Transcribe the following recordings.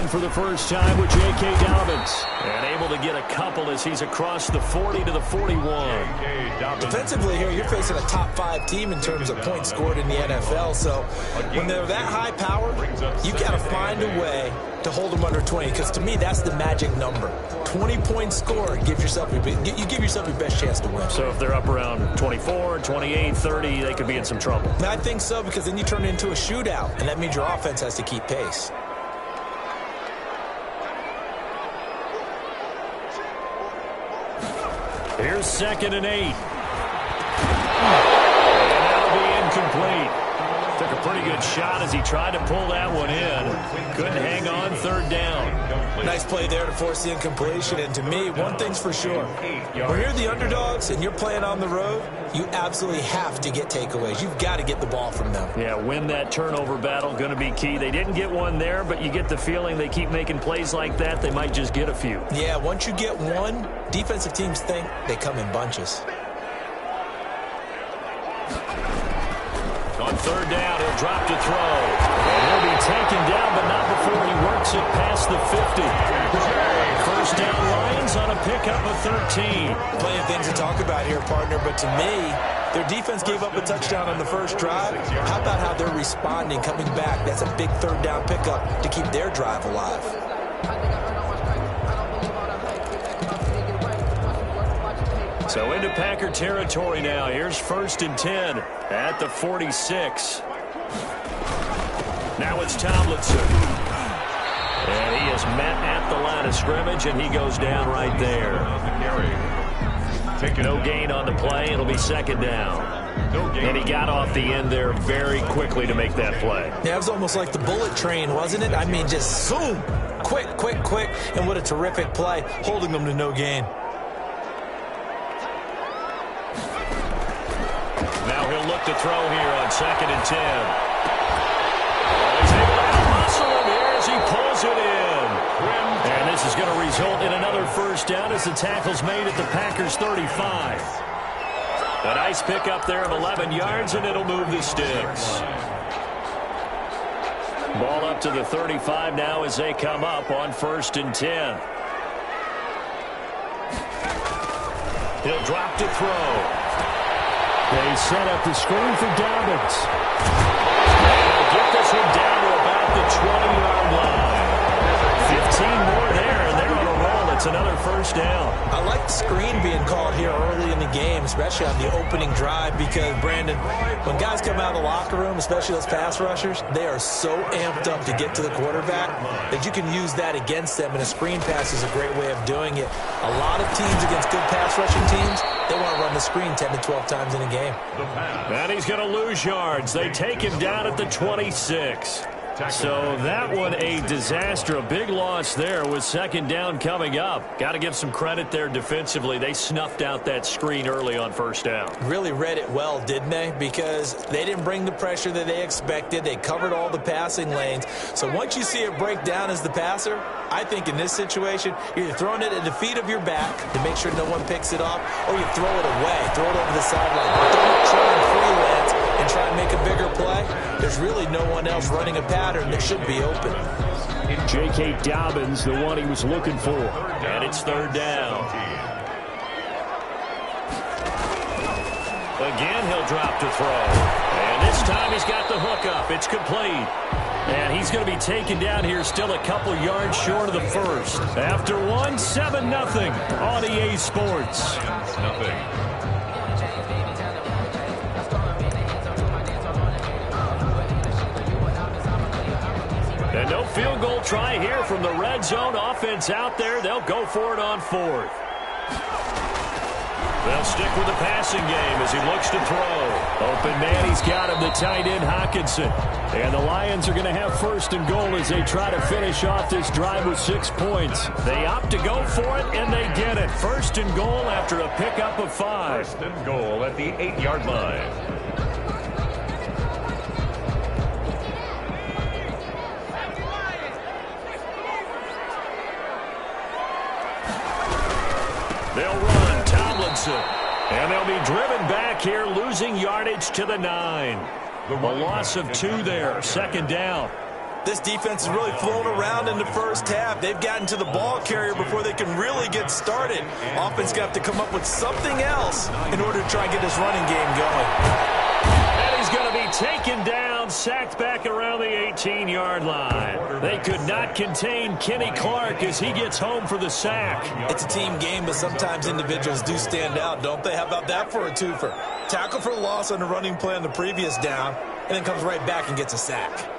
run for the first time with J.K. Dobbins. And able to get a couple as he's across the 40 to the 41. Defensively here, you're facing a top-5 team in terms of points scored in the NFL. So when they're that high power, you got to find a way to hold them under 20. Because to me, that's the magic number. 20 points scored, you give yourself your best chance to win. So if they're up around 24, 28, 30, they could be in some trouble. I think so, because then you turn it into a shootout, and that means your offense has to keep pace. Here's 2nd and 8. And that'll be incomplete. Took a pretty good shot as he tried to pull that one in. Couldn't hang on, 3rd down. Nice play there to force the incompletion. And to me, one thing's for sure. When you're the underdogs and you're playing on the road, you absolutely have to get takeaways. You've got to get the ball from them. Yeah, win that turnover battle, going to be key. They didn't get one there, but you get the feeling they keep making plays like that, they might just get a few. Yeah, once you get one, defensive teams think they come in bunches. On 3rd down, he'll drop to throw. And he'll be taken down, but not before he works it past the 50. 1st down, Lions on a pickup of 13. Plenty of things to talk about here, partner, but to me, their defense gave up a touchdown on the first drive. How about how they're responding, coming back? That's a big 3rd down pickup to keep their drive alive. So into Packer territory now. Here's 1st and 10 at the 46. Now it's Tomlinson. And he is met at the line of scrimmage, and he goes down right there. No gain on the play. It'll be 2nd down. And he got off the end there very quickly to make that play. Yeah, it was almost like the bullet train, wasn't it? I mean, just zoom. Quick. And what a terrific play, holding them to no gain. Now he'll look to throw here on 2nd and 10. He's able to out-muscle him here as he pulls it in. And this is going to result in another 1st down as the tackle's made at the Packers' 35. A nice pickup there of 11 yards, and it'll move the sticks. Ball up to the 35 now as they come up on 1st and 10. He'll drop to throw. They set up the screen for Dobbins. And they'll get this one down to about the 20-yard line. 15 more there, and they're on a roll. It's another 1st down. I like the screen being called here early in the game, especially on the opening drive, because, Brandon, when guys come out of the locker room, especially those pass rushers, they are so amped up to get to the quarterback that you can use that against them, and a screen pass is a great way of doing it. A lot of teams against good pass rushing teams, they want to run the screen 10 to 12 times in a game. And he's going to lose yards. They take him down at the 26. So that one a disaster. A big loss there with 2nd down coming up. Got to give some credit there defensively. They snuffed out that screen early on 1st down. Really read it well, didn't they? Because they didn't bring the pressure that they expected. They covered all the passing lanes. So once you see it break down as the passer, I think in this situation, you're either throwing it at the feet of your back to make sure no one picks it off, or you throw it away. Throw it over the sideline. Don't try and freelance and try and make a bigger play. There's really no one else running a pattern that should be open. J.K. Dobbins, the one he was looking for. And it's 3rd down. Again, he'll drop to throw. And this time he's got the hook up. It's complete. And he's going to be taken down here still a couple yards short of the 1st. After 7-0 on EA Sports. And no field goal try here from the red zone. Offense out there. They'll go for it on 4th. They'll stick with the passing game as he looks to throw. Open man, he's got him, the tight end, Hockenson. And the Lions are going to have 1st and goal as they try to finish off this drive with 6 points. They opt to go for it, and they get it. 1st and goal after a pickup of 5. 1st and goal at the 8-yard line. They'll run Tomlinson. And they'll be driven back here, losing yardage to the 9. A loss of 2 there, 2nd down. This defense is really flown around in the first half. They've gotten to the ball carrier before they can really get started. Offense got to come up with something else in order to try and get this running game going. And he's going to be taken down, sacked back around the 18-yard line. They could not contain Kenny Clark as he gets home for the sack. It's a team game, but sometimes individuals do stand out, don't they? How about that for a twofer? Tackle for loss on the running play on the previous down, and then comes right back and gets a sack.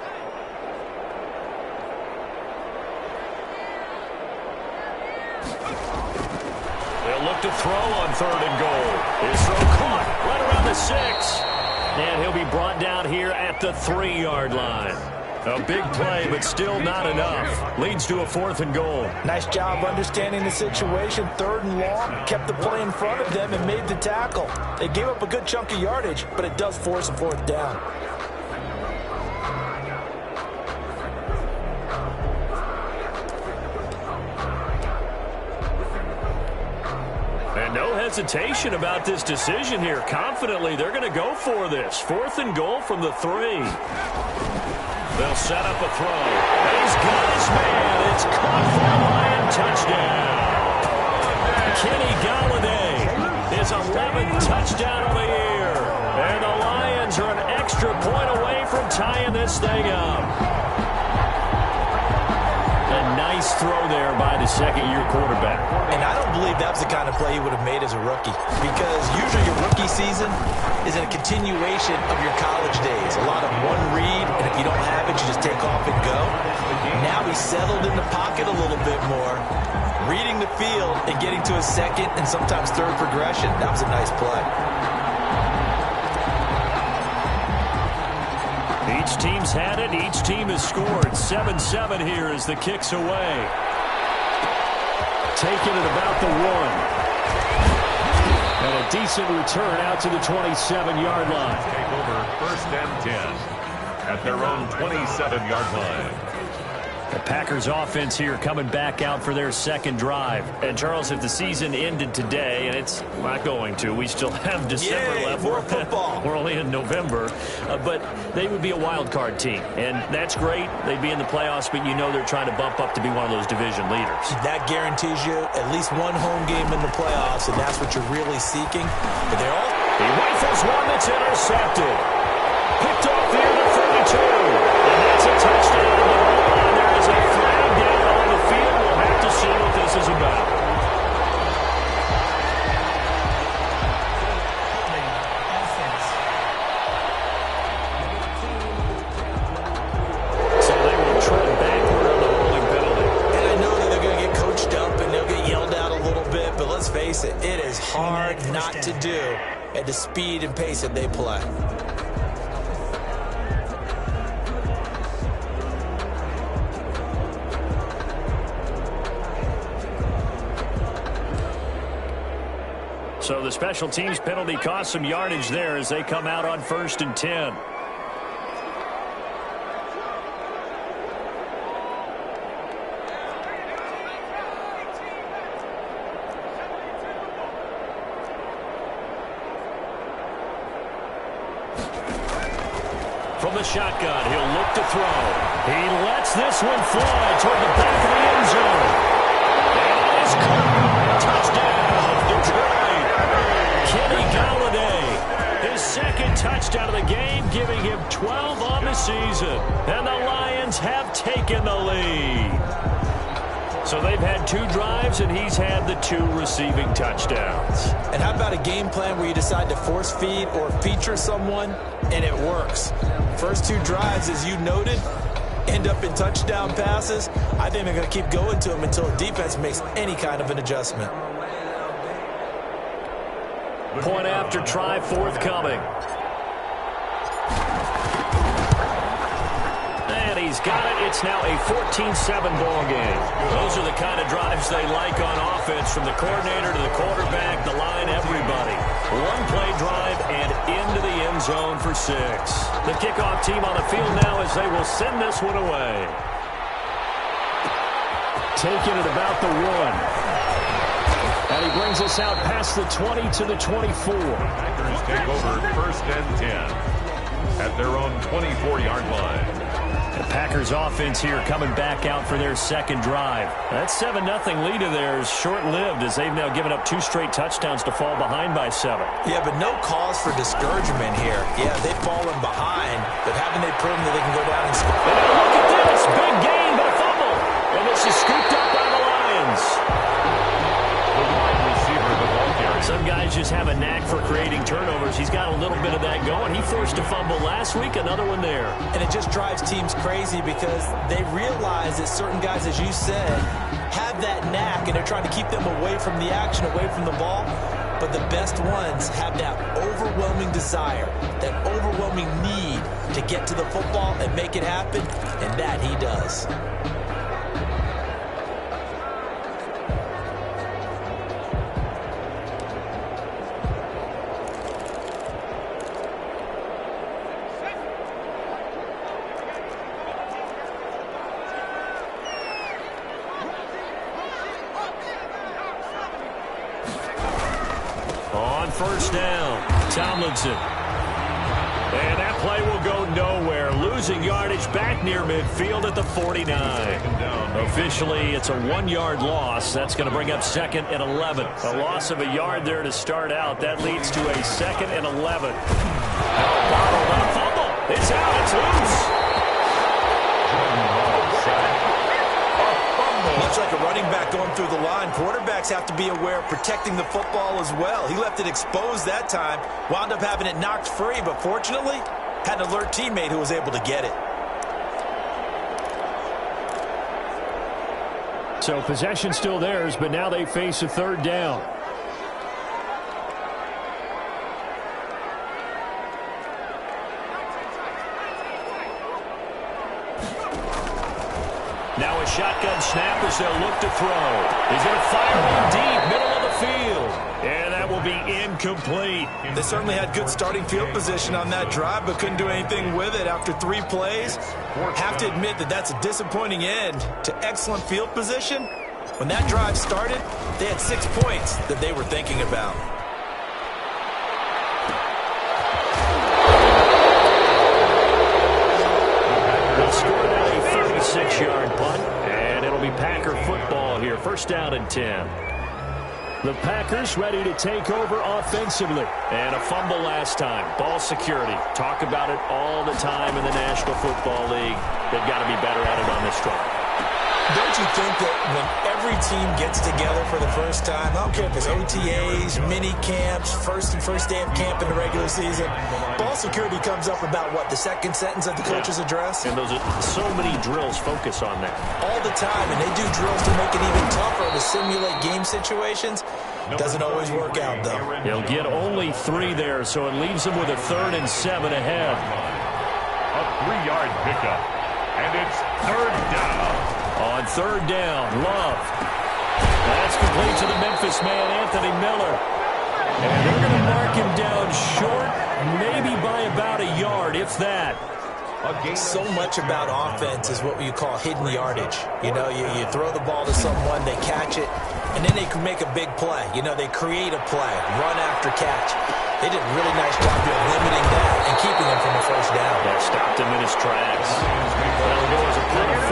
They'll look to throw on 3rd and goal. His throw caught right around the 6. And he'll be brought down here at the 3-yard line. A big play, but still not enough. Leads to a 4th and goal. Nice job understanding the situation. 3rd and long, kept the play in front of them and made the tackle. They gave up a good chunk of yardage, but it does force a 4th down. And no hesitation about this decision here. Confidently, they're going to go for this. 4th and goal from the 3. They'll set up a throw. And he's got his man. It's caught for a Lion touchdown. Kenny Galladay, his 11th touchdown of the year. And the Lions are an extra point away from tying this thing up. A nice throw there by the second-year quarterback. And I don't believe that was the kind of play he would have made as a rookie, because usually your rookie season is a continuation of your college days. A lot of one read, and if you don't have it, you just take off and go. Now he's settled in the pocket a little bit more, reading the field and getting to a second and sometimes third progression. That was a nice play. Each team's had it. Each team has scored. 7-7 here as the kick's away. Taking it about the 1. And a decent return out to the 27-yard line. Take over 1st and 10 at their own 27-yard line. The Packers offense here coming back out for their second drive. And, Charles, if the season ended today, and it's not going to, we still have December left. More football. We're only in November. But they would be a wild card team. And that's great. They'd be in the playoffs, but you know they're trying to bump up to be one of those division leaders. That guarantees you at least one home game in the playoffs, and that's what you're really seeking. But they're all... He rifles one that's intercepted. Picked off the end of 32. And that's a touchdown. A flag down on the field. We'll have to see what this is about. So they will tread backward on the holding penalty. And I know that they're going to get coached up and they'll get yelled out a little bit, but let's face it, it is hard not to do at the speed and pace that they play. So the special teams penalty cost some yardage there as they come out on 1st and 10. From the shotgun, he'll look to throw. He lets this one fly toward the back of the end zone. And it is caught. Touchdown, Detroit. Kenny Galladay, his second touchdown of the game, giving him 12 on the season. And the Lions have taken the lead. So they've had 2 drives, and he's had the 2 receiving touchdowns. And how about a game plan where you decide to force feed or feature someone, and it works? First 2 drives, as you noted, end up in touchdown passes. I think they're going to keep going to them until the defense makes any kind of an adjustment. Point after try forthcoming. And he's got it. It's now a 14-7 ball game. Those are the kind of drives they like on offense, from the coordinator to the quarterback, the line, everybody. 1-play drive and into the end zone for 6. The kickoff team on the field now as they will send this one away. Taking it about the 1. And he brings us out past the 20 to the 24. Packers take over 1st and 10 at their own 24-yard line. The Packers offense here coming back out for their second drive. That 7-0 lead of theirs short-lived as they've now given up 2 straight touchdowns to fall behind by 7. Yeah, but no cause for discouragement here. Yeah, they've fallen behind, but haven't they proven that they can go down and score? And now look at this. Big gain, but a fumble. And this is scooped up by the Lions. Some guys just have a knack for creating turnovers. He's got a little bit of that going. He forced a fumble last week, another one there. And it just drives teams crazy because they realize that certain guys, as you said, have that knack, and they're trying to keep them away from the action, away from the ball. But the best ones have that overwhelming desire, that overwhelming need to get to the football and make it happen, and that he does. On first down, Tomlinson. And that play will go nowhere. Losing yardage back near midfield at the 49. Officially, it's a 1-yard loss. That's going to bring up 2nd and 11. A loss of a yard there to start out. That leads to a 2nd and 11. Bottled up fumble. It's out. It's loose. Much like a running back going through the line, quarterbacks have to be aware of protecting the football as well. He left it exposed that time, wound up having it knocked free, but fortunately, had an alert teammate who was able to get it. So possession still theirs, but now they face a 3rd down. Now a shotgun snap as they'll look to throw. He's going to fire one deep, middle of the field. And that will be incomplete. They certainly had good starting field position on that drive, but couldn't do anything with it after 3 plays. Have to admit that that's a disappointing end to excellent field position. When that drive started, they had 6 points that they were thinking about. They'll score now a 36-yard punt, and it'll be Packer football here. 1st down and 10. The Packers ready to take over offensively. And a fumble last time. Ball security. Talk about it all the time in the National Football League. They've got to be better at it on this drive. Don't you think that when every team gets together for the first time, I don't care if it's OTAs, mini camps, first day of camp in the regular season, ball security comes up about, what, the 2nd sentence of the coach's address? And those are so many drills focus on that. All the time, and they do drills to make it even tougher to simulate game situations. Doesn't always work out, though. He'll get only 3 there, so it leaves him with a 3rd and 7 ahead. A 3-yard pickup, and it's 3rd down. On 3rd down, Love. That's complete to the Memphis man, Anthony Miller. And they're going to mark him down short, maybe by about a yard, if that. So much about offense is what you call hidden yardage. You know, you throw the ball to someone, they catch it, and then they can make a big play. You know, they create a play, run after catch. They did a really nice job of limiting that and keeping him from a 1st down. That stopped him in his tracks. That'll go as a play of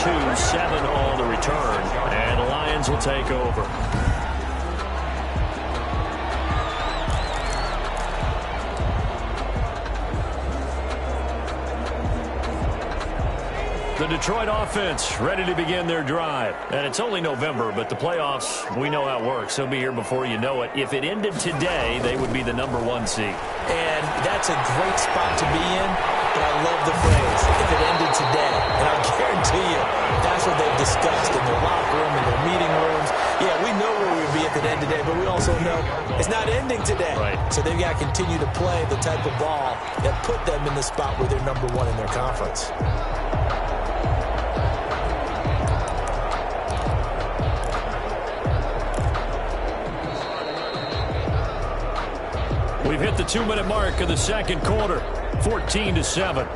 42, 7 on the return, and the Lions will take over. The Detroit offense ready to begin their drive. And it's only November, but the playoffs, we know how it works. They'll be here before you know it. If it ended today, they would be the #1 seed. And that's a great spot to be in, but I love the phrase, if it ended today. And I guarantee you, that's what they've discussed in their locker room, in their meeting rooms. Yeah, we know where we would be if it ended today, but we also know it's not ending today. Right. So they've got to continue to play the type of ball that put them in the spot where they're #1 in their conference. We've hit the 2-minute mark of the 2nd quarter, 14-7.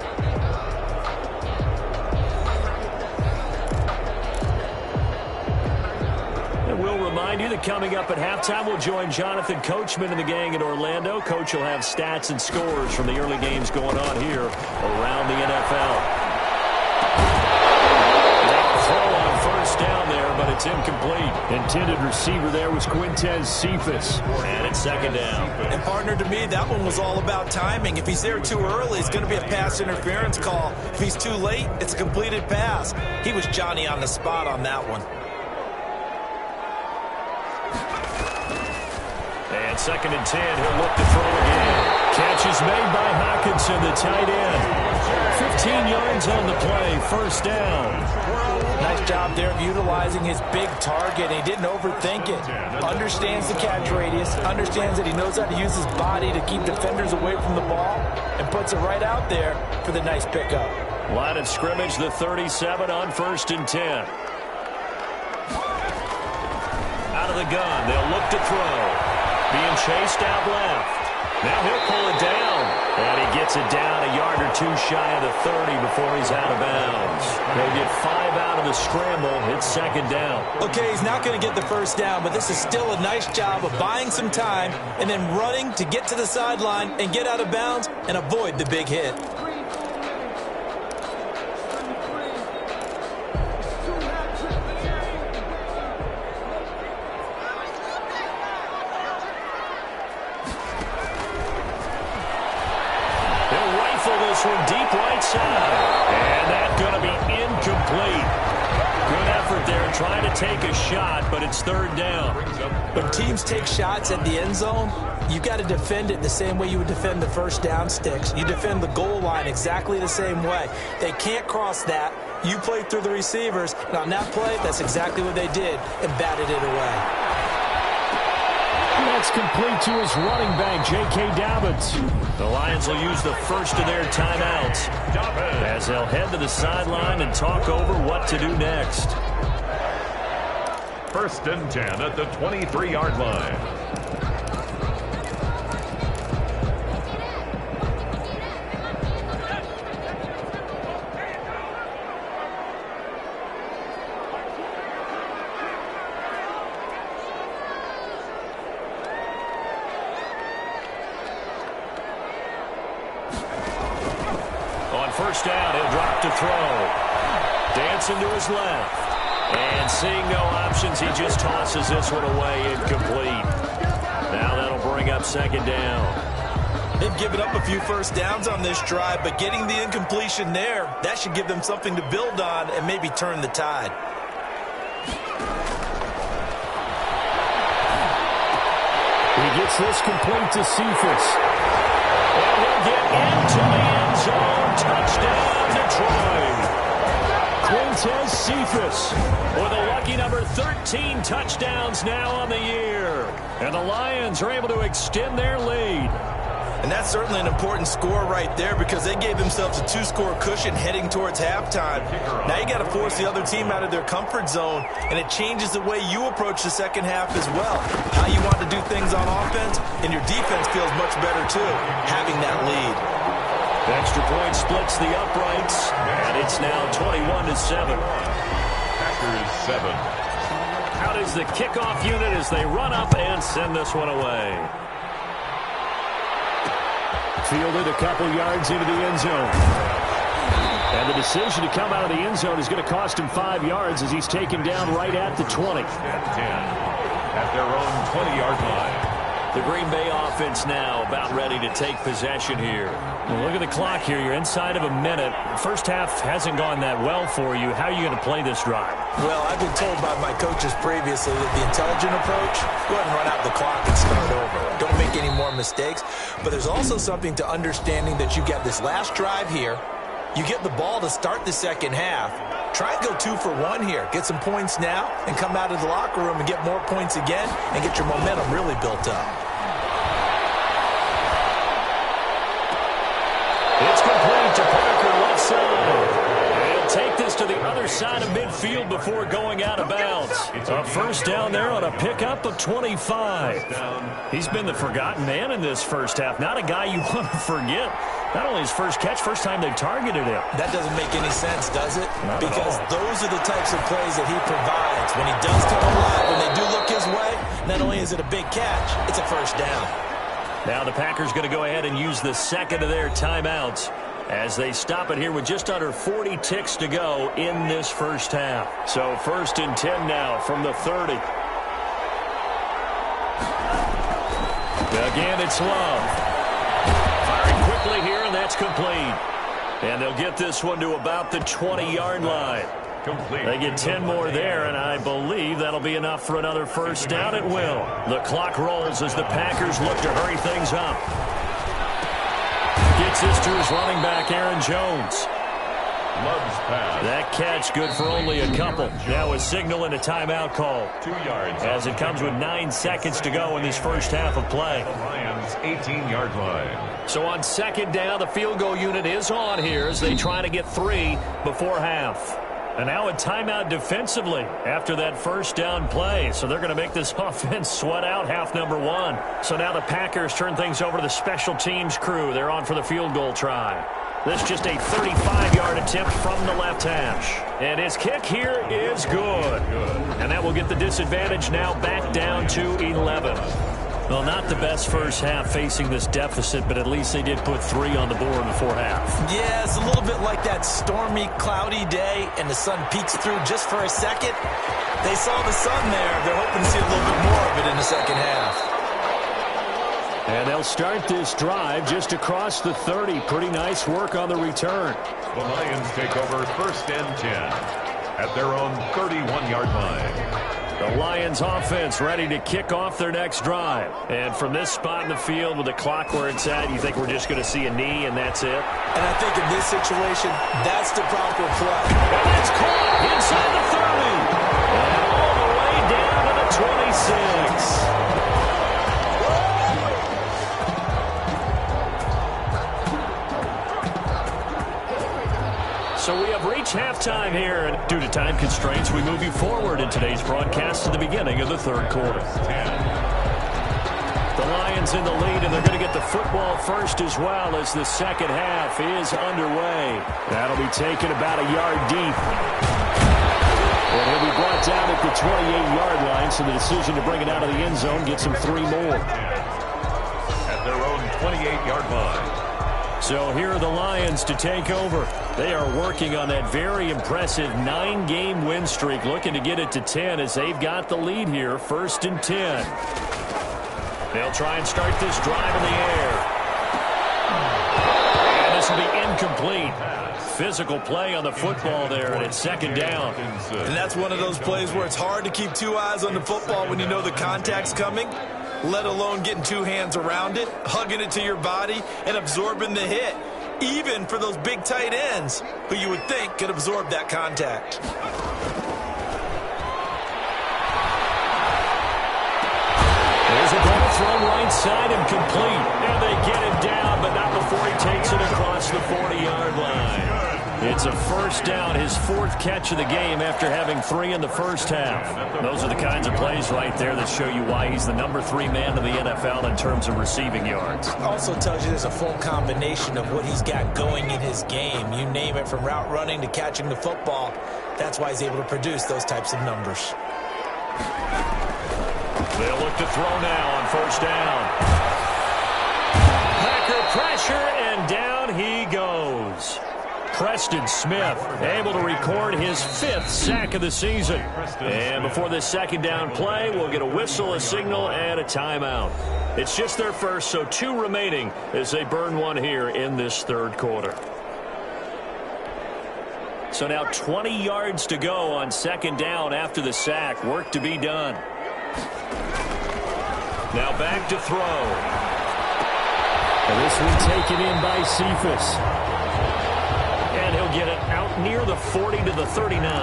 And we'll remind you that coming up at halftime, we'll join Jonathan Coachman and the gang in Orlando. Coach will have stats and scores from the early games going on here around the NFL. but it's incomplete. Intended receiver there was Cephas. And it's second down. And partner, to me, that one was all about timing. If he's there too early, it's going to be a pass interference call. If he's too late, it's a completed pass. He was Johnny on the spot on that one. And second and 10, he'll look to throw again. Catch is made by Hawkinson, the tight end. 15 yards on the play, first down. Nice job there of utilizing his big target. He didn't overthink it. Understands the catch radius, understands that he knows how to use his body to keep defenders away from the ball, and puts it right out there for the nice pickup. Line of scrimmage, the 37 on first and 10. Out of the gun, they'll look to throw. Being chased out left. Now he'll pull it down. And he gets it down a yard or two shy of the 30 before he's out of bounds. They'll get 5 out of the scramble. It's second down. Okay, he's not going to get the first down, but this is still a nice job of buying some time and then running to get to the sideline and get out of bounds and avoid the big hit. This one deep right side. And that's going to be incomplete. Good effort there trying to take a shot, but it's third down. When teams take shots at the end zone, you got to defend it the same way you would defend the first down sticks. You defend the goal line exactly the same way. They can't cross that. You play through the receivers. And on that play, that's exactly what they did and batted it away. That's complete to his running back, J.K. Dobbins. The Lions will use the first of their timeouts as they'll head to the sideline and talk over what to do next. First and 10 at the 23-yard line. First down, he'll drop to throw. Dancing to his left. And seeing no options, he just tosses this one away, incomplete. Now that'll bring up second down. They've given up a few first downs on this drive, but getting the incompletion there, that should give them something to build on and maybe turn the tide. He gets this complete to Cephas. And he'll get into the end zone. Touchdown, Detroit. Cephas with a lucky number 13 touchdowns now on the year. And the Lions are able to extend their lead. And that's certainly an important score right there because they gave themselves a 2-score cushion heading towards halftime. Now you got to force the other team out of their comfort zone, and it changes the way you approach the second half as well. How you want to do things on offense, and your defense feels much better too, having that lead. The extra point splits the uprights, and it's now 21-7. Packers 7. Out is the kickoff unit as they run up and send this one away. Fielded a couple yards into the end zone. And the decision to come out of the end zone is going to cost him 5 yards as he's taken down right at the 20. At 10 at their own 20-yard line. The Green Bay offense now about ready to take possession here. Well, look at the clock here. You're inside of a minute. First half hasn't gone that well for you. How are you going to play this drive? Well, I've been told by my coaches previously that the intelligent approach, go ahead and run out the clock and start over. Don't make any more mistakes. But there's also something to understanding that you got this last drive here. You get the ball to start the second half. Try and go 2 for 1 here. Get some points now and come out of the locker room and get more points again and get your momentum really built up. It's complete to Parker left side. He'll take this to the other side of midfield before going out of bounds. A first down there on a pickup of 25. He's been the forgotten man in this first half. Not a guy you want to forget. Not only his first catch, first time they've targeted him. That doesn't make any sense, does it? Because those are the types of plays that he provides. When he does come alive, when they do look his way, not only is it a big catch, it's a first down. Now the Packers going to go ahead and use the second of their timeouts. as they stop it here with just under 40 ticks to go in this first half. So 1st and 10 now from the 30. Again, it's Love. Firing quickly here, and that's complete. And they'll get this one to about the 20-yard line. Complete. They get 10 more there, and I believe that'll be enough for another first down. It will. The clock rolls as the Packers look to hurry things up. Gets this to his running back, Aaron Jones. Love's pass. That catch good for only a couple. Now a signal and a timeout call. 2 yards. As it comes with 9 seconds to go in this first half of play. The Lions' 18-yard line. So on 2nd down, the field goal unit is on here as they try to get 3 before half. And now a timeout defensively after that first down play. So they're going to make this offense sweat out half number 1. So now the Packers turn things over to the special teams crew. They're on for the field goal try. This just a 35-yard attempt from the left hash. And his kick here is good. And that will get the disadvantage now back down to 11. Well, not the best first half facing this deficit, but at least they did put 3 on the board before half. Yeah, it's a little bit like that stormy, cloudy day, and the sun peeks through just for a second. They saw the sun there. They're hoping to see a little bit more of it in the second half. And they'll start this drive just across the 30. Pretty nice work on the return. The Lions take over 1st and 10 at their own 31-yard line. The Lions offense ready to kick off their next drive. And from this spot in the field with the clock where it's at, you think we're just going to see a knee and that's it? And I think in this situation, that's the proper play. And it's caught inside the 30. And all the way down to the 26. So we have reached halftime here, and due to time constraints, we move you forward in today's broadcast to the beginning of the 3rd quarter. The Lions in the lead, and they're going to get the football first as well as the second half is underway. That'll be taken about a yard deep. And he'll be brought down at the 28-yard line, so the decision to bring it out of the end zone gets him 3 more. At their own 28-yard line. So here are the Lions to take over. They are working on that very impressive 9-game win streak, looking to get it to 10 as they've got the lead here, 1st and 10. They'll try and start this drive in the air. And this will be incomplete. Physical play on the football there, and it's 2nd down. And that's one of those plays where it's hard to keep 2 eyes on the football when you know the contact's coming, let alone getting 2 hands around it, hugging it to your body, and absorbing the hit, even for those big tight ends who you would think could absorb that contact. There's a ball thrown right side and complete. And they get him down, but not before he takes it across the 40-yard line. It's a first down, his 4th catch of the game after having 3 in the first half. Those are the kinds of plays right there that show you why he's the number 3 man in the NFL in terms of receiving yards. Also tells you there's a full combination of what he's got going in his game. You name it, from route running to catching the football. That's why he's able to produce those types of numbers. They'll look to throw now on 1st down. Packer pressure, and down he goes. Preston Smith able to record his 5th sack of the season. And before this 2nd down play, we'll get a whistle, a signal, and a timeout. It's just their first, so 2 remaining as they burn one here in this 3rd quarter. So now 20 yards to go on 2nd down after the sack. Work to be done. Now back to throw. And this one taken in by Cephas. And he'll get it out near the 40 to the 39.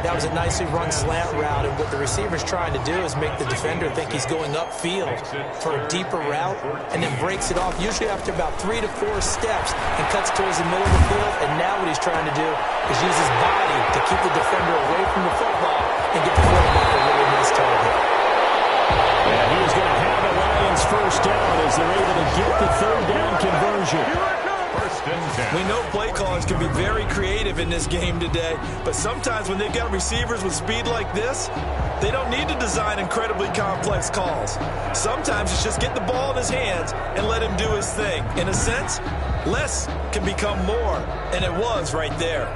That was a nicely run slant route, and what the receiver's trying to do is make the defender think he's going upfield for a deeper route, and then breaks it off, usually after about 3 to 4 steps, and cuts towards the middle of the field. And now what he's trying to do is use his body to keep the defender away from the football and get the quarterback a really nice target. And he is going to have a Lions first down as they're able to get the 3rd down conversion. First and 10. We know play callers can be very creative in this game today, but sometimes when they've got receivers with speed like this, they don't need to design incredibly complex calls. Sometimes it's just get the ball in his hands and let him do his thing. In a sense, less can become more, and it was right there.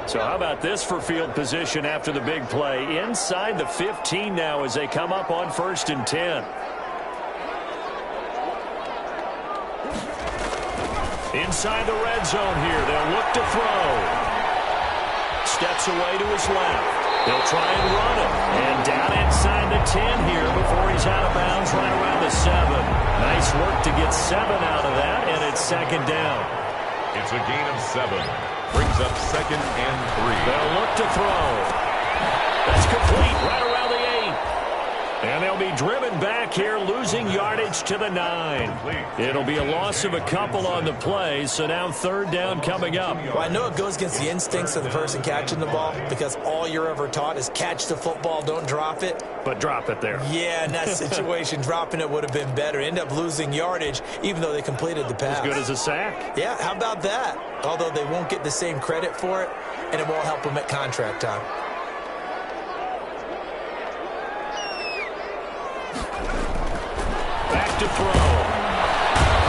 So how about this for field position after the big play? Inside the 15 now as they come up on 1st and 10. Inside the red zone here. They'll look to throw. Steps away to his left. They'll try and run it. And down inside the 10 here before he's out of bounds right around the 7. Nice work to get 7 out of that, and it's 2nd down. It's a gain of 7. Brings up 2nd and 3. They'll look to throw. That's complete right around the 8. And they'll be driven back here, losing yardage to the 9. It'll be a loss of a couple on the play, so now 3rd down coming up. Well, I know it goes against the instincts of the person catching the ball because all you're ever taught is catch the football, don't drop it. But drop it there. Yeah, in that situation, dropping it would have been better. End up losing yardage, even though they completed the pass. As good as a sack. Yeah, how about that? Although they won't get the same credit for it, and it won't help them at contract time. Back to throw.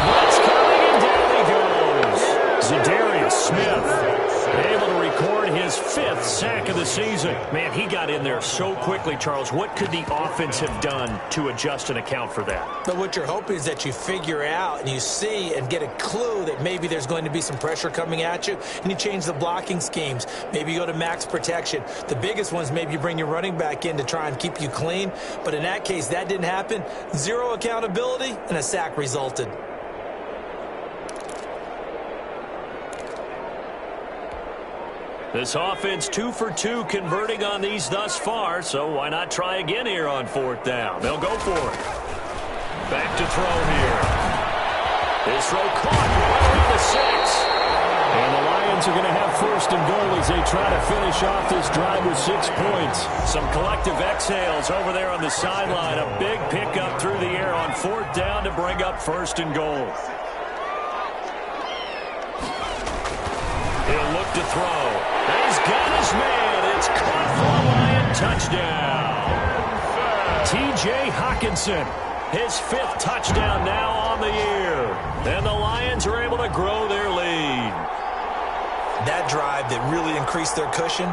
Blitz coming, and down he goes. Zadarius Smith able to record his 5th sack of the season. Man, he got in there so quickly, Charles. What could the offense have done to adjust and account for that? But what you're hoping is that you figure out and you see and get a clue that maybe there's going to be some pressure coming at you, and you change the blocking schemes. Maybe you go to max protection. The biggest ones, maybe you bring your running back in to try and keep you clean. But in that case, that didn't happen. 0 accountability, and a sack resulted. This offense 2 for 2 converting on these thus far, so why not try again here on 4th down? They'll go for it. Back to throw here. This throw caught right around the 6. And the Lions are going to have 1st and goal as they try to finish off this drive with 6 points. Some collective exhales over there on the sideline. A big pickup through the air on 4th down to bring up 1st and goal. He'll look to throw. He's got his man. It's caught for a Lion touchdown. T.J. Hockenson, his 5th touchdown now on the year. And the Lions are able to grow their lead. That drive that really increased their cushion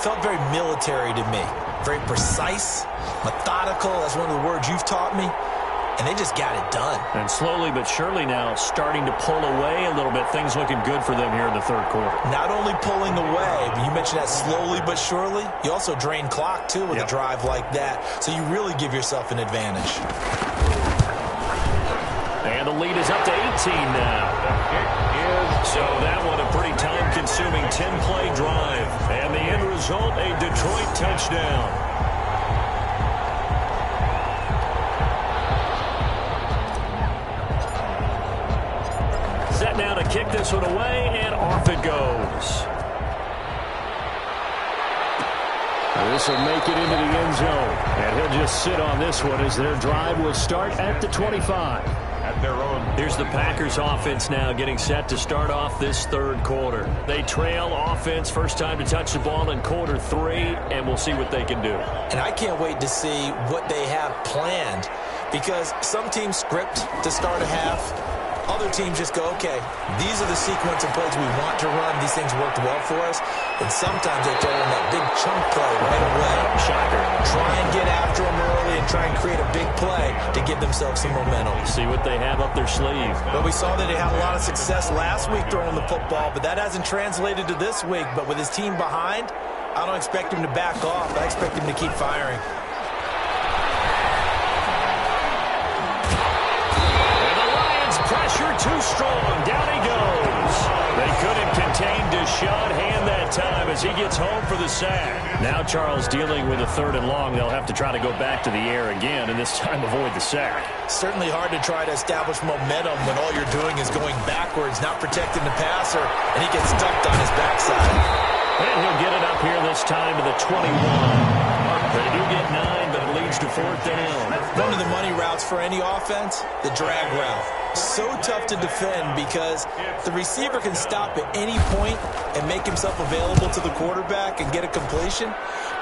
felt very military to me. Very precise, methodical. That's one of the words you've taught me. And they just got it done. And slowly but surely now starting to pull away a little bit. Things looking good for them here in the 3rd quarter. Not only pulling away, but you mentioned that slowly but surely. You also drain clock, too, with a drive like that. So you really give yourself an advantage. And the lead is up to 18 now. So that one a pretty time-consuming 10-play drive. And the end result, a Detroit touchdown. Set now to kick this one away, and off it goes. This will make it into the end zone. And he'll just sit on this one as their drive will start at the 25. At their own. Here's the Packers offense now getting set to start off this 3rd quarter. They trail offense, first time to touch the ball in quarter 3, and we'll see what they can do. And I can't wait to see what they have planned, because some teams script to start a half. Other teams just go, okay, these are the sequence of plays we want to run. These things worked well for us. And sometimes they throw in that big chunk play right away. Shocker. Try and get after them early and try and create a big play to give themselves some momentum. See what they have up their sleeve. Well, we saw that they had a lot of success last week throwing the football, but that hasn't translated to this week. But with his team behind, I don't expect him to back off. I expect him to keep firing. Pressure too strong. Down he goes. They couldn't contain Deshaun Hand that time as he gets home for the sack. Now Charles dealing with a 3rd and long. They'll have to try to go back to the air again and this time avoid the sack. Certainly hard to try to establish momentum when all you're doing is going backwards, not protecting the passer, and he gets stumped on his backside. And he'll get it up here this time to the 21. They do get 9, but it leads to 4th down. One of the money routes for any offense, the drag route. So tough to defend because the receiver can stop at any point and make himself available to the quarterback and get a completion.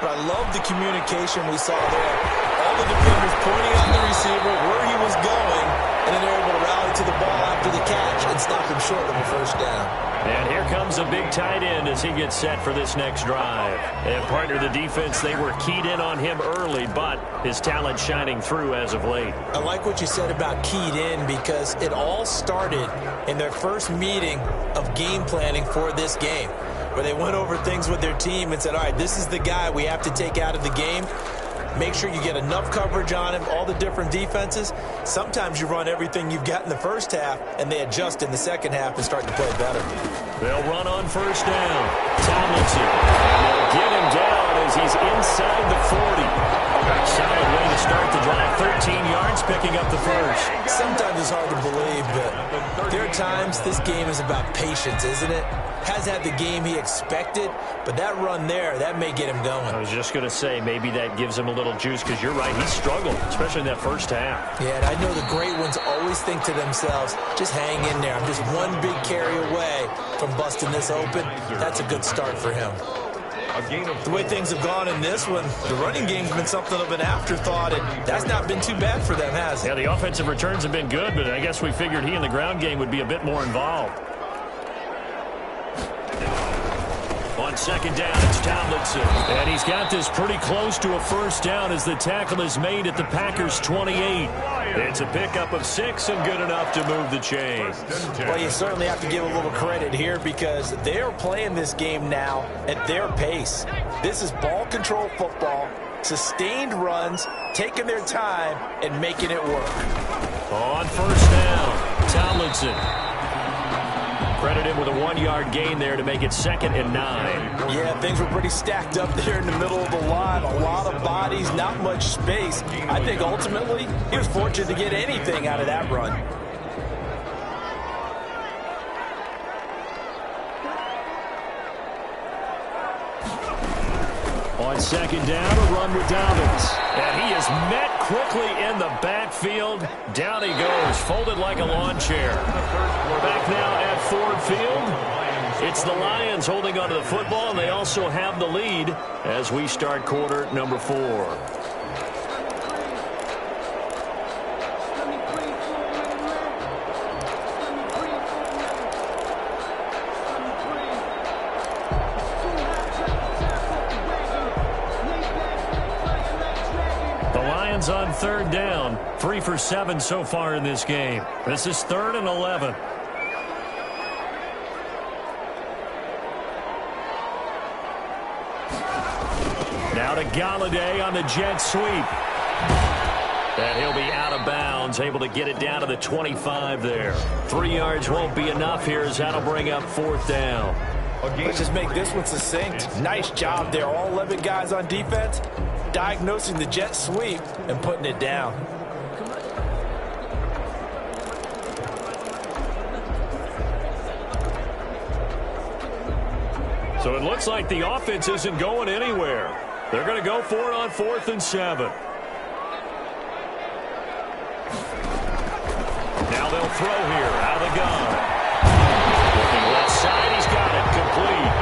But I love the communication we saw there. All the defenders pointing out the receiver, where he was going, and then they're able to rally to the ball after the catch and stop him short of a first down. And here comes a big tight end as he gets set for this next drive. And partner, the defense, they were keyed in on him early, but his talent shining through as of late. I like what you said about keyed in because it all started in their first meeting of game planning for this game, where they went over things with their team and said, all right, this is the guy we have to take out of the game. Make sure you get enough coverage on him, all the different defenses. Sometimes you run everything you've got in the first half, and they adjust in the second half and start to play better. They'll run on first down. Tomlinson. And they'll get him down as he's inside the 40. Solid way to start the drive. 13 yards, picking up the first. Sometimes it's hard to believe, but there are times this game is about patience, isn't it? Has had the game he expected, but that run there, that may get him going. I was just going to say, maybe that gives him a little juice, because you're right, he struggled, especially in that first half. Yeah, and I know the great ones always think to themselves, just hang in there. I'm just one big carry away from busting this open. That's a good start for him. The way things have gone in this one, the running game's been something of an afterthought, and that's not been too bad for them, has it? Yeah, the offensive returns have been good, but I guess we figured he in the ground game would be a bit more involved. On second down, it's Tomlinson. And he's got this pretty close to a first down as the tackle is made at the Packers' 28. It's a pickup of 6 and good enough to move the chains. Well, you certainly have to give a little credit here because they are playing this game now at their pace. This is ball control football, sustained runs, taking their time, and making it work. On first down, Tomlinson. Credit him with a 1-yard gain there to make it 2nd and 9. Yeah, things were pretty stacked up there in the middle of the line. A lot of bodies, not much space. I think ultimately he was fortunate to get anything out of that run. On second down, a run with Dobbins. And he is met quickly in the backfield. Down he goes, folded like a lawn chair. Back now at Ford Field. It's the Lions holding onto the football, and they also have the lead as we start quarter number 4. On third down, 3 for 7 so far in this game. This is 3rd and 11. Now to Galladay on the jet sweep. And he'll be out of bounds, able to get it down to the 25 there. 3 yards won't be enough here as that'll bring up 4th down. Let's just make this one succinct. Nice job there. All 11 guys on defense diagnosing the jet sweep and putting it down. So it looks like the offense isn't going anywhere. They're going to go for it on 4th and 7. Now they'll throw here out of the gun. Looking left side, he's got it complete.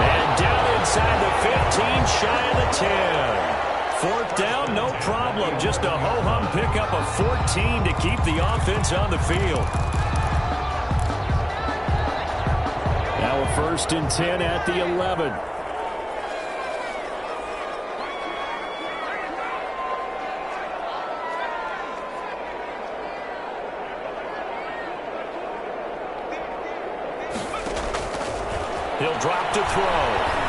And down inside the 15, shy of the 10. 4th down, no problem. Just a ho-hum pickup of 14 to keep the offense on the field. Now a 1st and 10 at the 11. He'll drop to throw.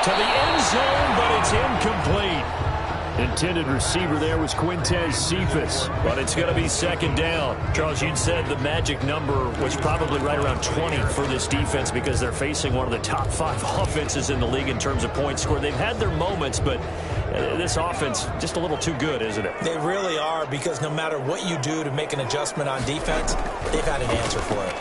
To the end zone, but it's incomplete. Intended receiver there was Quintez Cephas, but it's going to be 2nd down. Charles, you'd said the magic number was probably right around 20 for this defense because they're facing one of the top 5 offenses in the league in terms of points scored. They've had their moments, but this offense just a little too good, isn't it? They really are, because no matter what you do to make an adjustment on defense, they've had an answer for it.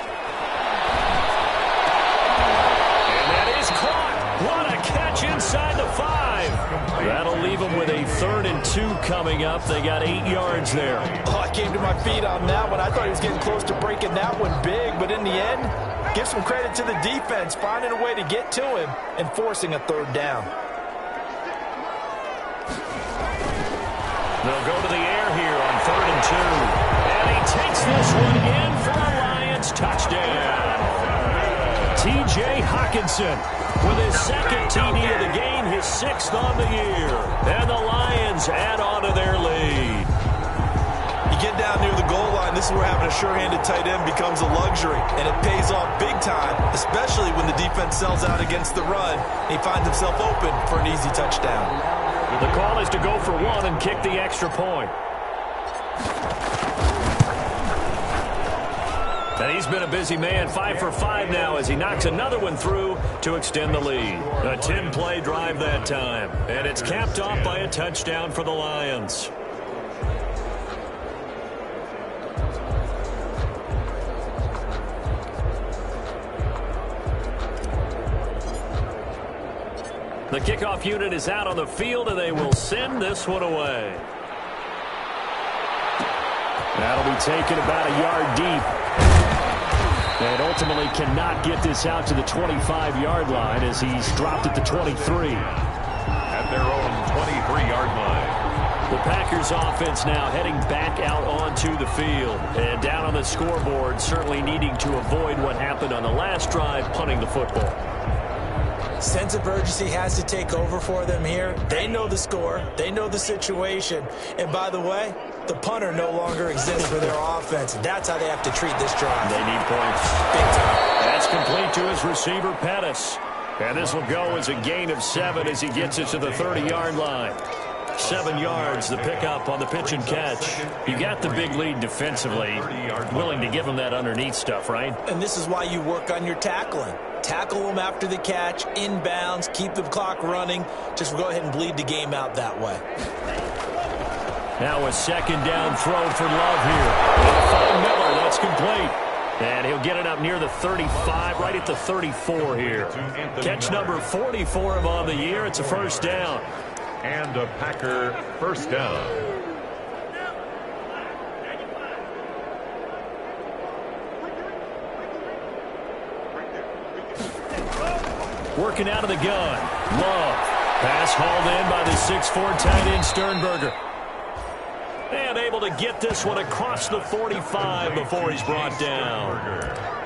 And that is caught. What a catch inside the 5. That'll leave them with a 3rd and 2 coming up. They got 8 yards there. Oh, I came to my feet on that one. I thought he was getting close to breaking that one big, but in the end, give some credit to the defense, finding a way to get to him and forcing a 3rd down. They'll go to the air here on 3rd and 2. And he takes this one in for a Lions touchdown. T.J. Hockenson with his 2nd TD of the game, his 6th on the year. And the Lions add on to their lead. You get down near the goal line, this is where having a sure-handed tight end becomes a luxury, and it pays off big time, especially when the defense sells out against the run, and he finds himself open for an easy touchdown. The call is to go for 1 and kick the extra point. And he's been a busy man, 5 for 5 now as he knocks another one through to extend the lead. A 10-play drive that time, and it's capped off by a touchdown for the Lions. The kickoff unit is out on the field, and they will send this one away. That'll be taken about a yard deep. And ultimately cannot get this out to the 25-yard line as he's dropped at the 23. At their own 23-yard line. The Packers offense now heading back out onto the field. And down on the scoreboard, certainly needing to avoid what happened on the last drive, punting the football. Sense of urgency has to take over for them here. They know the score. They know the situation. And by the way, the punter no longer exists for their offense. That's how they have to treat this drive. They need points. Big time. That's complete to his receiver, Pettis. And this will go as a gain of 7 as he gets it to the 30-yard line. 7 yards, the pickup on the pitch and catch. You got the big lead defensively. Willing to give him that underneath stuff, right? And this is why you work on your tackling. Tackle them after the catch, inbounds, keep the clock running. Just go ahead and bleed the game out that way. Now a 2nd down throw for Love here. They'll find Miller. That's complete. And he'll get it up near the 35, right at the 34 here. Catch number 44 of on the year. It's a 1st down. And a Packer 1st down. Working out of the gun. Love. Pass hauled in by the 6'4" tight end Sternberger. And able to get this one across the 45 before he's brought down.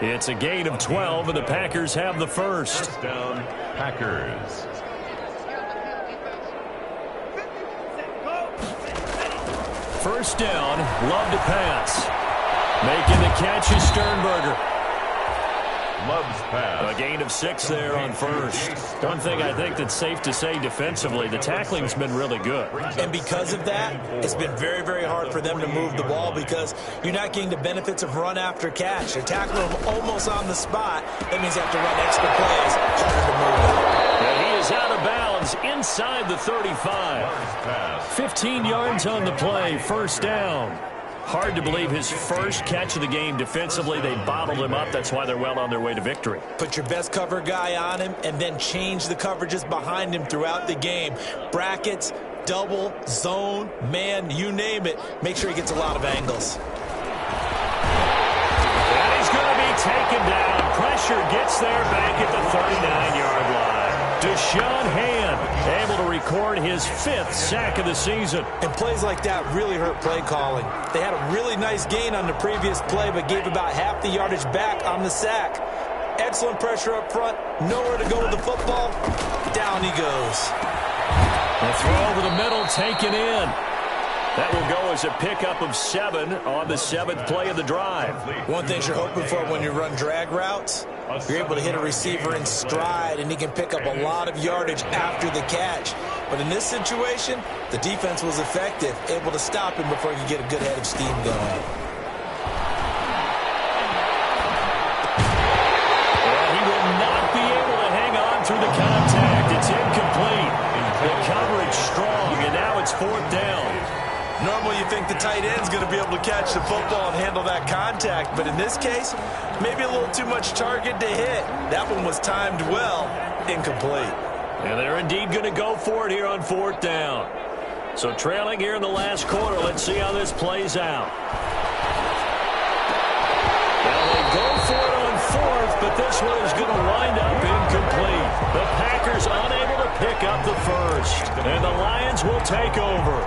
It's a gain of 12, and the Packers have the 1st. 1st down, Packers. First down, Love to pass. Making the catch is Sternberger. Love's pass. A gain of 6 there on 1st. One thing I think that's safe to say defensively, the tackling's been really good. And because of that, it's been very, very hard for them to move the ball because you're not getting the benefits of run after catch. They're tackling them almost on the spot. That means you have to run extra plays, harder to move it. And he is out of bounds inside the 35. 15 yards on the play, 1st down. Hard to believe his first catch of the game defensively. They bottled him up. That's why they're well on their way to victory. Put your best cover guy on him and then change the coverages behind him throughout the game. Brackets, double, zone, man, you name it. Make sure he gets a lot of angles. And he's going to be taken down. Pressure gets there back at the 39-yard line. Deshaun Hand able to record his 5th sack of the season. And plays like that really hurt play calling. They had a really nice gain on the previous play, but gave about half the yardage back on the sack. Excellent pressure up front. Nowhere to go with the football. Down he goes. A throw over the middle taken in. That will go as a pickup of 7 on the 7th play of the drive. One thing you're hoping for when you run drag routes, you're able to hit a receiver in stride, and he can pick up a lot of yardage after the catch. But in this situation, the defense was effective, able to stop him before he could get a good head of steam going. And he will not be able to hang on through the contact. It's incomplete. The coverage strong, and now it's 4th down. Normally you think the tight end's going to be able to catch the football and handle that contact, but in this case, maybe a little too much target to hit. That one was timed well, incomplete. And they're indeed going to go for it here on 4th down. So trailing here in the last quarter. Let's see how this plays out. Well, they go for it on 4th, but this one is going to wind up incomplete. The Packers unable to pick up the first. And the Lions will take over.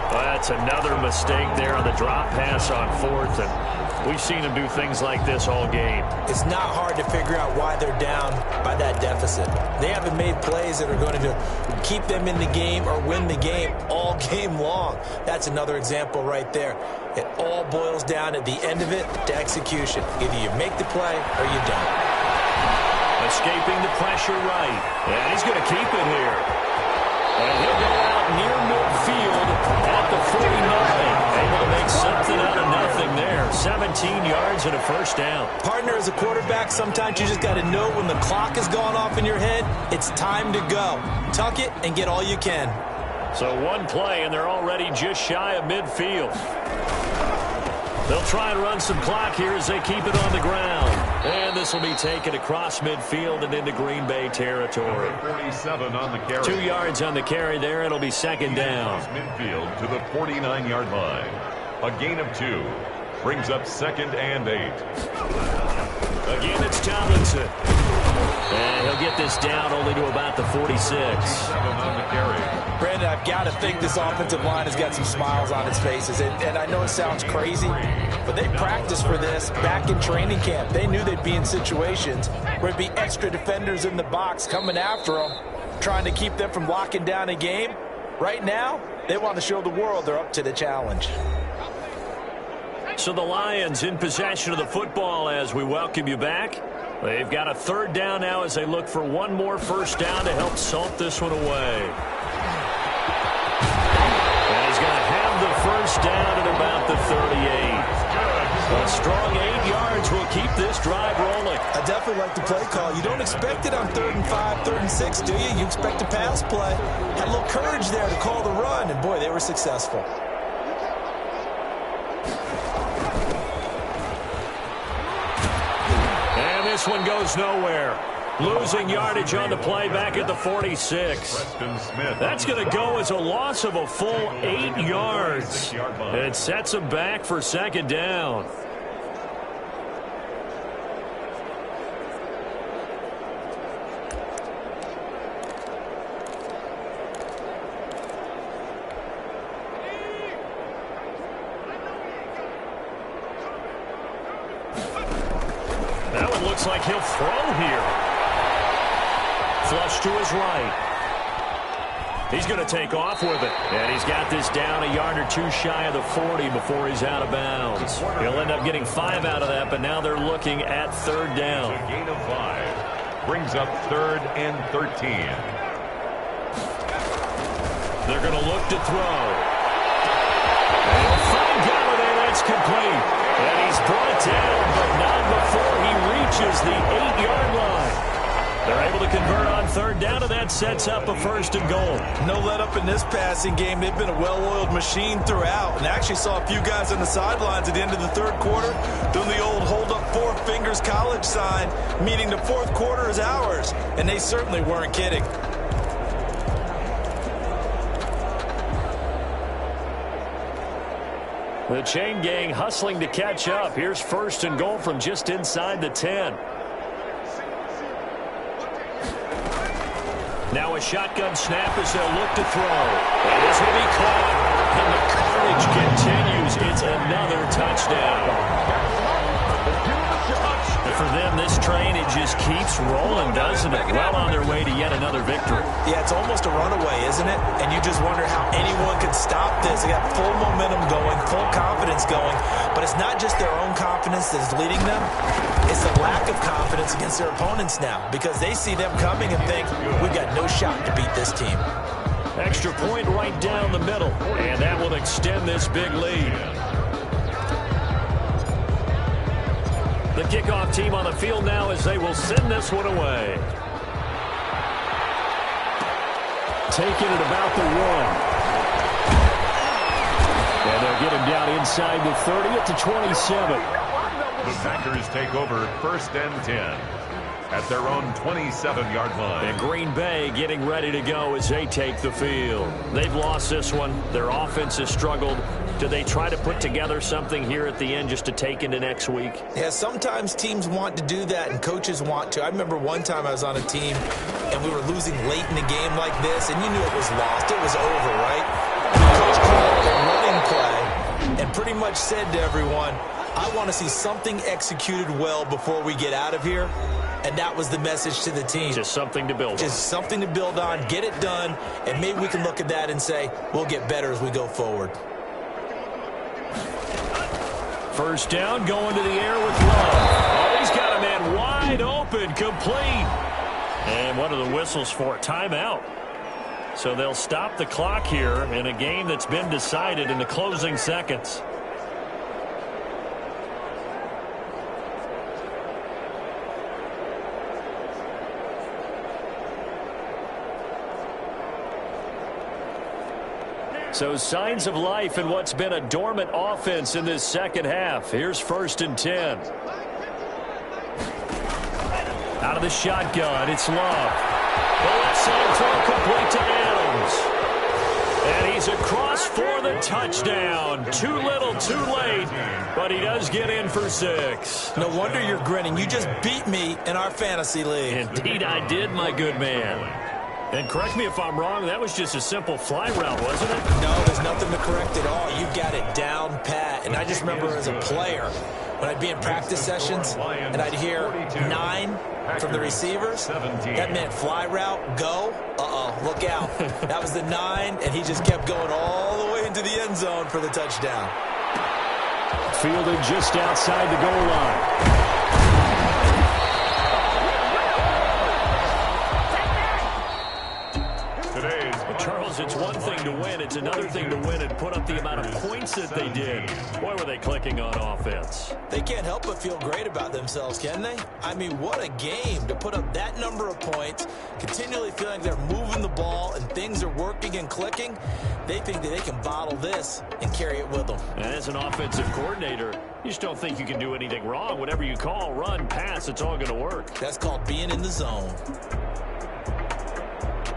Well, that's another mistake there on the drop pass on 4th. And we've seen them do things like this all game. It's not hard to figure out why they're down by that deficit. They haven't made plays that are going to keep them in the game or win the game all game long. That's another example right there. It all boils down at the end of it to execution. Either you make the play or you don't. Escaping the pressure right. And he's going to keep it here. And he'll go out near midfield at the 49. Able to make something out of nothing there. 17 yards and a first down. Partner, as a quarterback, sometimes you just got to know when the clock has gone off in your head, it's time to go. Tuck it and get all you can. So one play, and they're already just shy of midfield. They'll try and run some clock here as they keep it on the ground. And this will be taken across midfield and into Green Bay territory. 47 on the carry. 2 yards on the carry there. It'll be second down. Midfield to the 49-yard line. A gain of 2. Brings up 2nd and 8. Again, it's Tomlinson. And he'll get this down only to about the 46. 7 on the carry. Brandon, I've got to think this offensive line has got some smiles on its faces. And I know it sounds crazy, but they practiced for this back in training camp. They knew they'd be in situations where there'd be extra defenders in the box coming after them, trying to keep them from locking down a game. Right now, they want to show the world they're up to the challenge. So the Lions in possession of the football as we welcome you back. They've got a 3rd down now as they look for one more first down to help salt this one away. And he's going to have the first down at about the 38. A strong 8 yards will keep this drive rolling. I definitely like the play call. You don't expect it on 3rd and 5, 3rd and 6, do you? You expect a pass play. Had a little courage there to call the run, and boy, they were successful. This one goes nowhere. Losing yardage on the play back at the 46. That's going to go as a loss of a full 8 yards. It sets him back for second down. Looks like he'll throw here. Flush to his right. He's going to take off with it. And he's got this down a yard or 2 shy of the 40 before he's out of bounds. He'll end up getting 5 out of that, but now they're looking at 3rd down. A gain of 5. Brings up 3rd and 13. They're going to look to throw. And he'll find Galladay. That's complete. And he's brought down, but not before he reaches the 8-yard line. They're able to convert on 3rd down, and that sets up a 1st and goal. No let up in this passing game. They've been a well-oiled machine throughout, and actually saw a few guys on the sidelines at the end of the 3rd quarter doing the old hold up 4 fingers college sign, meaning the 4th quarter is ours, and they certainly weren't kidding. The chain gang hustling to catch up. Here's 1st and goal from just inside the 10. Now a shotgun snap as they'll look to throw. And this will be caught. And the carnage continues. It's another touchdown. For them, this train, it just keeps rolling, doesn't it? Well on their way to yet another victory. Yeah, it's almost a runaway, isn't it? And you just wonder how anyone could stop this. They got full momentum going, full confidence going. But it's not just their own confidence that's leading them. It's the lack of confidence against their opponents now, because they see them coming and think, we've got no shot to beat this team. Extra point right down the middle. And that will extend this big lead. The kickoff team on the field now as they will send this one away. Taking it about the 1. And they'll get him down inside the 30 at the 27. The Packers take over 1st and 10. at their own 27-yard line. And Green Bay getting ready to go as they take the field. They've lost this one. Their offense has struggled. Do they try to put together something here at the end just to take into next week? Yeah, sometimes teams want to do that and coaches want to. I remember one time I was on a team and we were losing late in the game like this, and you knew it was lost. It was over, right? The coach called a running play and pretty much said to everyone, I want to see something executed well before we get out of here. And that was the message to the team. Just something to build on. Just something to build on, get it done, and maybe we can look at that and say, we'll get better as we go forward. First down, going to the air with Love. Oh, he's got a man wide open, complete. And what are the whistles for? Timeout. So they'll stop the clock here in a game that's been decided in the closing seconds. So signs of life in what's been a dormant offense in this second half. Here's 1st and 10. Out of the shotgun, it's Love. The left side throw complete to Adams. And he's across for the touchdown. Too little, too late, but he does get in for 6. No wonder you're grinning. You just beat me in our fantasy league. Indeed I did, my good man. And correct me if I'm wrong, that was just a simple fly route, wasn't it? No, there's nothing to correct at all. You got it down pat. And I just remember as a player, when I'd be in practice sessions and I'd hear 9 from the receivers, that meant fly route, go, look out. That was the 9, and he just kept going all the way into the end zone for the touchdown. Fielded just outside the goal line. Charles, it's one thing to win. It's another thing to win and put up the amount of points that they did. Boy, were they clicking on offense. They can't help but feel great about themselves, can they? I mean, what a game to put up that number of points, continually feeling they're moving the ball and things are working and clicking. They think that they can bottle this and carry it with them. And as an offensive coordinator, you just don't think you can do anything wrong. Whatever you call, run, pass, it's all going to work. That's called being in the zone.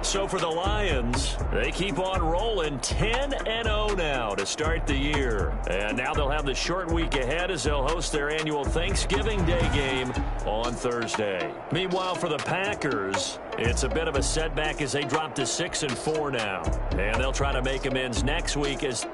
So for the Lions, they keep on rolling 10-0 now to start the year. And now they'll have the short week ahead as they'll host their annual Thanksgiving Day game on Thursday. Meanwhile, for the Packers, it's a bit of a setback as they drop to 6-4 now. And they'll try to make amends next week as